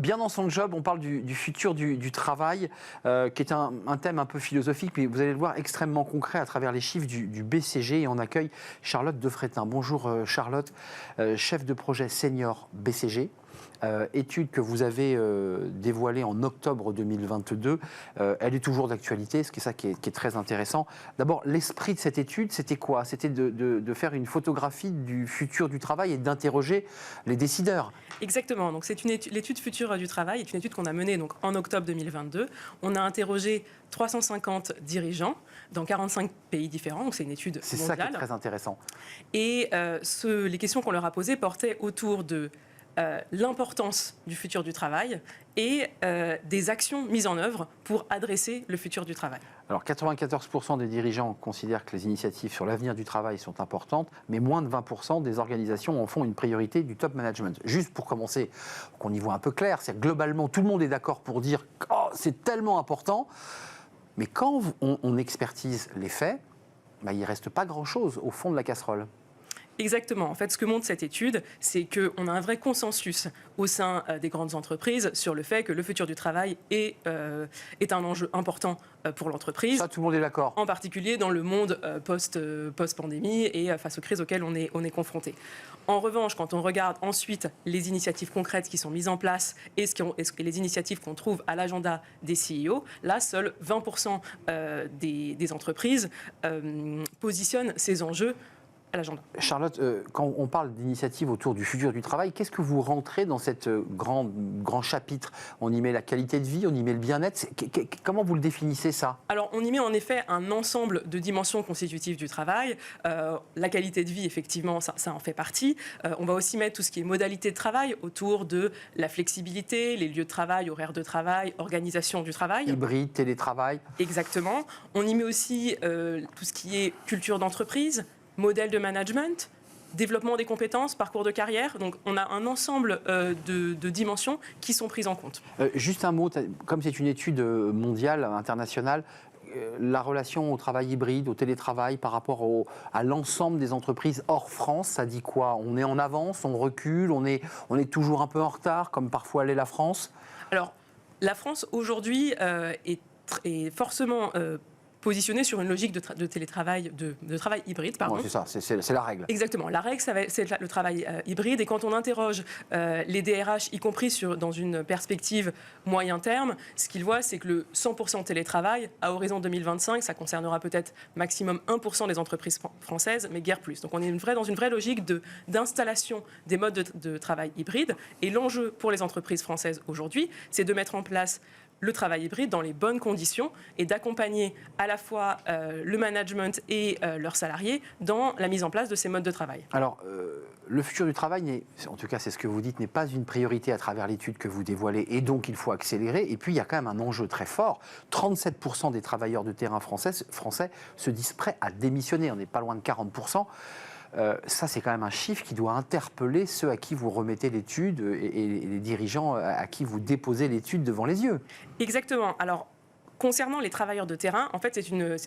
Bien dans son job, on parle du futur du travail, qui est un thème un peu philosophique, mais vous allez le voir extrêmement concret à travers les chiffres du BCG. Et on accueille Charlotte Defrétin. Bonjour Charlotte, chef de projet senior BCG. Étude que vous avez dévoilée en octobre 2022, elle est toujours d'actualité, ce qui est ça qui est très intéressant. D'abord, l'esprit de cette étude, c'était quoi? C'était de faire une photographie du futur du travail et d'interroger les décideurs. Exactement, donc c'est l'étude future du travail, est une étude qu'on a menée donc, en octobre 2022. On a interrogé 350 dirigeants dans 45 pays différents, donc c'est une étude mondiale. C'est ça qui est très intéressant. Et les questions qu'on leur a posées portaient autour de l'importance du futur du travail et des actions mises en œuvre pour adresser le futur du travail. Alors 94% des dirigeants considèrent que les initiatives sur l'avenir du travail sont importantes, mais moins de 20% des organisations en font une priorité du top management. Juste pour commencer, qu'on y voit un peu clair, c'est que globalement tout le monde est d'accord pour dire « Oh, c'est tellement important », mais quand on expertise les faits, il ne reste pas grand-chose au fond de la casserole. Exactement. En fait, ce que montre cette étude, c'est qu'on a un vrai consensus au sein des grandes entreprises sur le fait que le futur du travail est un enjeu important pour l'entreprise. Ça, tout le monde est d'accord. En particulier dans le monde post-pandémie et face aux crises auxquelles on est confronté. En revanche, quand on regarde ensuite les initiatives concrètes qui sont mises en place et les initiatives qu'on trouve à l'agenda des CEO, là, seuls 20% des entreprises positionnent ces enjeux à l'agenda. Charlotte, quand on parle d'initiatives autour du futur du travail, qu'est-ce que vous rentrez dans cette grand chapitre? On y met la qualité de vie, on y met le bien-être. Comment vous le définissez, ça? Alors, on y met en effet un ensemble de dimensions constitutives du travail. La qualité de vie, effectivement, ça en fait partie. On va aussi mettre tout ce qui est modalité de travail autour de la flexibilité, les lieux de travail, horaires de travail, organisation du travail. Hybride, télétravail. Exactement. On y met aussi tout ce qui est culture d'entreprise, modèle de management, développement des compétences, parcours de carrière. Donc, on a un ensemble de dimensions qui sont prises en compte. Juste un mot, comme c'est une étude mondiale, internationale, la relation au travail hybride, au télétravail par rapport à l'ensemble des entreprises hors France, ça dit quoi? On est en avance, on recule, on est toujours un peu en retard, comme parfois l'est la France? Alors, la France, aujourd'hui, est forcément positionnée sur une logique de télétravail, de travail hybride. Pardon. Ouais, c'est ça, c'est la règle. Exactement. La règle, c'est le travail hybride. Et quand on interroge les DRH, y compris dans une perspective moyen terme, ce qu'ils voient, c'est que le 100% télétravail, à horizon 2025, ça concernera peut-être maximum 1% des entreprises françaises, mais guère plus. Donc on est dans une vraie logique d'installation des modes de travail hybride. Et l'enjeu pour les entreprises françaises aujourd'hui, c'est de mettre en place le travail hybride dans les bonnes conditions et d'accompagner à la fois le management et leurs salariés dans la mise en place de ces modes de travail. Alors, le futur du travail, en tout cas c'est ce que vous dites, n'est pas une priorité à travers l'étude que vous dévoilez et donc il faut accélérer. Et puis il y a quand même un enjeu très fort. 37% des travailleurs de terrain français se disent prêts à démissionner. On n'est pas loin de 40%. Ça, c'est quand même un chiffre qui doit interpeller ceux à qui vous remettez l'étude et les dirigeants à qui vous déposez l'étude devant les yeux. Exactement. Alors, concernant les travailleurs de terrain, en fait,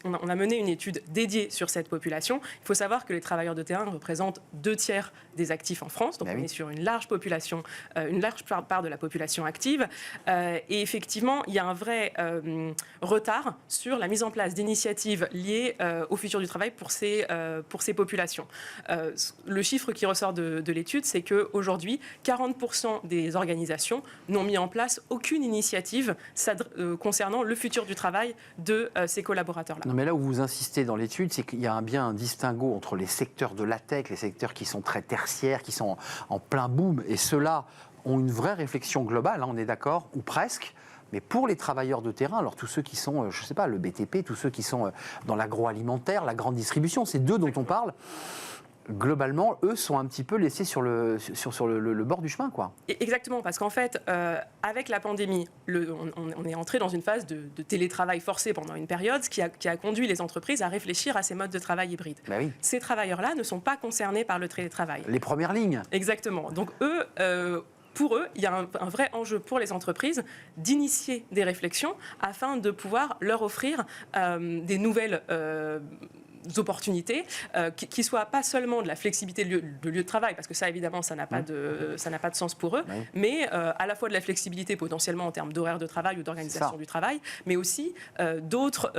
on a mené une étude dédiée sur cette population. Il faut savoir que les travailleurs de terrain représentent 2/3 des actifs en France. Donc, on est sur une large population, une large part de la population active. Et effectivement, il y a un vrai retard sur la mise en place d'initiatives liées au futur du travail pour ces populations. Le chiffre qui ressort de l'étude, c'est qu'aujourd'hui, 40% des organisations n'ont mis en place aucune initiative concernant le futur du travail de ces collaborateurs-là. Non, mais là où vous insistez dans l'étude, c'est qu'il y a bien un distinguo entre les secteurs de la tech, les secteurs qui sont très tertiaires, qui sont en plein boom, et ceux-là ont une vraie réflexion globale, hein, on est d'accord, ou presque. Mais pour les travailleurs de terrain, alors tous ceux qui sont, je ne sais pas, le BTP, tous ceux qui sont dans l'agroalimentaire, la grande distribution, c'est d'eux dont on parle. Globalement, eux sont un petit peu laissés sur le bord du chemin, quoi. Exactement, parce qu'en fait, avec la pandémie, on est entré dans une phase de télétravail forcé pendant une période, ce qui a conduit les entreprises à réfléchir à ces modes de travail hybrides. Ben oui. Ces travailleurs-là ne sont pas concernés par le télétravail. Les premières lignes. Exactement. Donc eux... pour eux, il y a un vrai enjeu pour les entreprises d'initier des réflexions afin de pouvoir leur offrir des nouvelles opportunités, qui ne soient pas seulement de la flexibilité de lieu de travail, parce que ça, évidemment, ça n'a pas de sens pour eux, mais à la fois de la flexibilité potentiellement en termes d'horaire de travail ou d'organisation du travail, mais aussi d'autres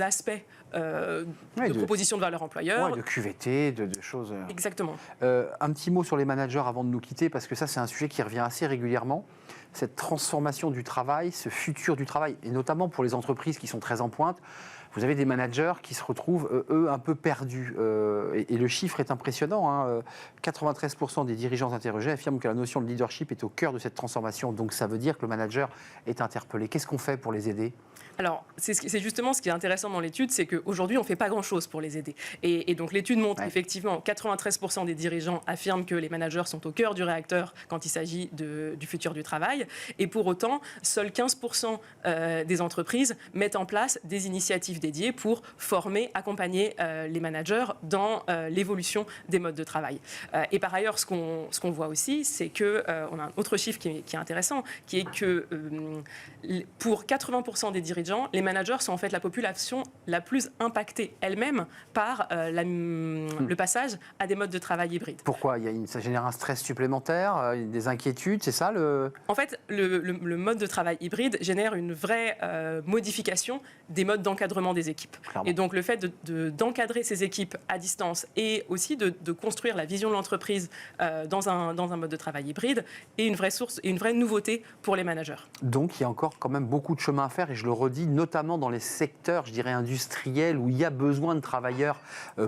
aspects de proposition de valeur employeur. De QVT, de choses. Exactement. Un petit mot sur les managers avant de nous quitter, parce que ça, c'est un sujet qui revient assez régulièrement. Cette transformation du travail, ce futur du travail, et notamment pour les entreprises qui sont très en pointe. Vous avez des managers qui se retrouvent, eux, un peu perdus. Et le chiffre est impressionnant. 93% des dirigeants interrogés affirment que la notion de leadership est au cœur de cette transformation. Donc ça veut dire que le manager est interpellé. Qu'est-ce qu'on fait pour les aider ? Alors, c'est justement ce qui est intéressant dans l'étude, c'est qu'aujourd'hui, on ne fait pas grand-chose pour les aider. Et donc, l'étude montre effectivement 93% des dirigeants affirment que les managers sont au cœur du réacteur quand il s'agit du futur du travail. Et pour autant, seuls 15% des entreprises mettent en place des initiatives dédiées pour former, accompagner les managers dans l'évolution des modes de travail. Et par ailleurs, ce qu'on voit aussi, c'est qu'on a un autre chiffre qui est intéressant, qui est que pour 80% des dirigeants, les managers sont en fait la population la plus impactée elle-même par le passage à des modes de travail hybrides. Pourquoi ? Ça génère un stress supplémentaire, des inquiétudes, c'est ça En fait, le mode de travail hybride génère une vraie modification des modes d'encadrement des équipes. Clairement. Et donc le fait d'encadrer ces équipes à distance et aussi de construire la vision de l'entreprise dans un mode de travail hybride est une vraie source et une vraie nouveauté pour les managers. Donc il y a encore quand même beaucoup de chemin à faire, et je le redis, notamment dans les secteurs, je dirais, industriels, où il y a besoin de travailleurs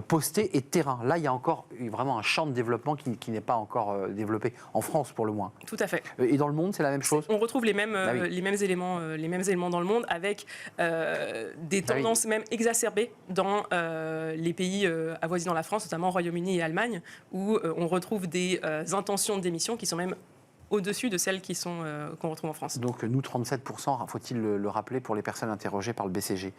postés et terrain. Là, il y a encore vraiment un champ de développement qui n'est pas encore développé, en France pour le moins. Tout à fait. Et dans le monde, c'est la même chose ? On retrouve les mêmes éléments dans le monde, avec des tendances même exacerbées dans les pays avoisinant la France, notamment Royaume-Uni et Allemagne, où on retrouve des intentions de démission qui sont même au-dessus de celles qu'on retrouve en France. Donc nous, 37%, faut-il le rappeler, pour les personnes interrogées par le BCG.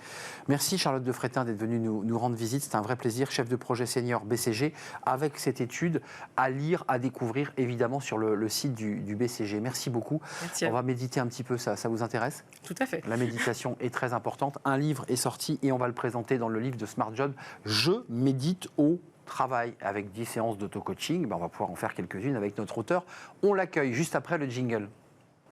Merci Charlotte de Frétin d'être venue nous rendre visite. C'est un vrai plaisir, chef de projet senior BCG, avec cette étude à lire, à découvrir, évidemment, sur le site du BCG. Merci beaucoup. Merci. On va méditer un petit peu, ça vous intéresse ? Tout à fait. La méditation est très importante. Un livre est sorti et on va le présenter dans le livre de Smart Job. Je médite au travail, avec 10 séances d'auto-coaching. On va pouvoir en faire quelques-unes avec notre auteur. On l'accueille juste après le jingle.